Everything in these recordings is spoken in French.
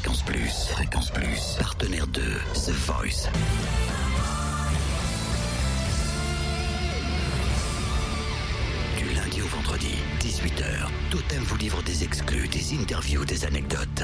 Fréquence Plus. Fréquence Plus. Partenaire de The Voice. Du lundi au vendredi, 18h, Totem vous livre des exclus, des interviews, des anecdotes.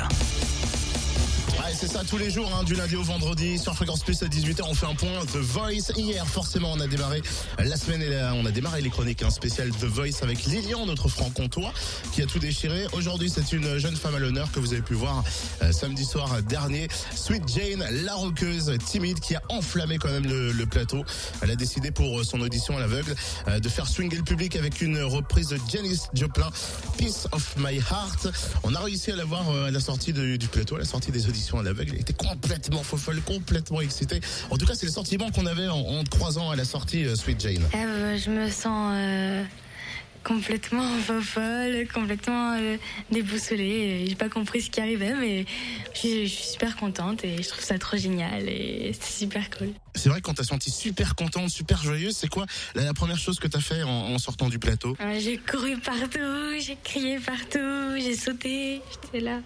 Ouais, c'est ça, tous les jours, du lundi au vendredi, sur Fréquence Plus à 18h, on fait un point The Voice. Hier, forcément, on a démarré la semaine et on a démarré les chroniques spéciales The Voice avec Lilian, notre franc-comtois, qui a tout déchiré. Aujourd'hui, c'est une jeune femme à l'honneur que vous avez pu voir samedi soir dernier. Sweet Jane, la rockeuse timide qui a enflammé quand même le plateau. Elle a décidé pour son audition à l'aveugle de faire swinger le public avec une reprise de Janis Joplin, Piece of My Heart. On a réussi à la voir à la sortie du plateau, à la sortie des auditions à l'aveugle. Elle était complètement folle, complètement excitée. En tout cas, c'est le sentiment qu'on avait en te croisant à la sortie, Sweet Jane. Je me sens complètement folle, complètement déboussolée. J'ai pas compris ce qui arrivait, mais je suis super contente et je trouve ça trop génial et c'est super cool. C'est vrai, quand t'as senti super contente, super joyeuse, c'est quoi la première chose que t'as fait en sortant du plateau? J'ai couru partout, j'ai crié partout, j'ai sauté, j'étais là. Non.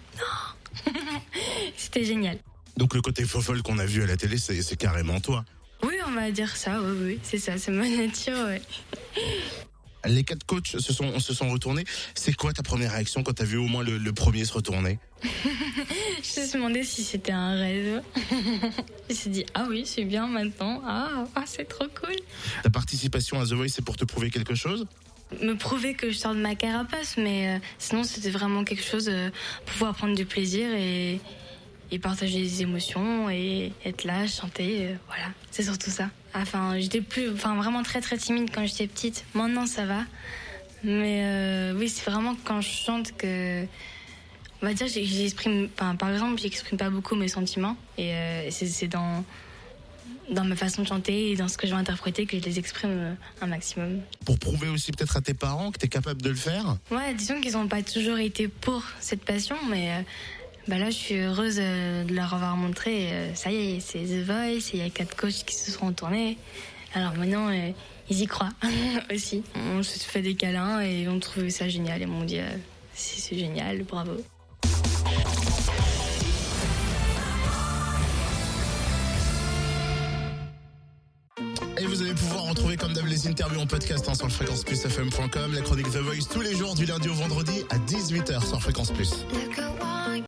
C'était génial. Donc le côté folle qu'on a vu à la télé, c'est carrément toi. Oui, on va dire ça, oui, c'est ça, c'est ma nature, ouais. Les 4 coachs se sont retournés. C'est quoi ta première réaction quand t'as vu au moins le premier se retourner? Je me suis demandé si c'était un rêve. Je me suis dit, ah oui, c'est bien maintenant. Ah, c'est trop cool. Ta participation à The Voice, c'est pour te prouver quelque chose? Me prouver que je sors de ma carapace, mais sinon c'était vraiment quelque chose pour pouvoir prendre du plaisir et partager des émotions et être là, chanter, voilà, c'est surtout ça. J'étais vraiment très très timide quand j'étais petite. Maintenant ça va, mais oui, c'est vraiment quand je chante que, on va dire, par exemple, j'exprime pas beaucoup mes sentiments et c'est dans ma façon de chanter et dans ce que je vais interpréter que je les exprime un maximum. Pour prouver aussi peut-être à tes parents que t'es capable de le faire? Ouais, disons qu'ils n'ont pas toujours été pour cette passion, mais là je suis heureuse de leur avoir montré, ça y est, c'est The Voice, il y a 4 coachs qui se sont tournés. Alors maintenant, ils y croient aussi. On se fait des câlins et ils ont trouvé ça génial. Ils m'ont dit, c'est génial, bravo. Et vous allez pouvoir retrouver comme d'hab les interviews en podcast sur fréquenceplusfm.com, la chronique The Voice tous les jours du lundi au vendredi à 18h sur Fréquence Plus.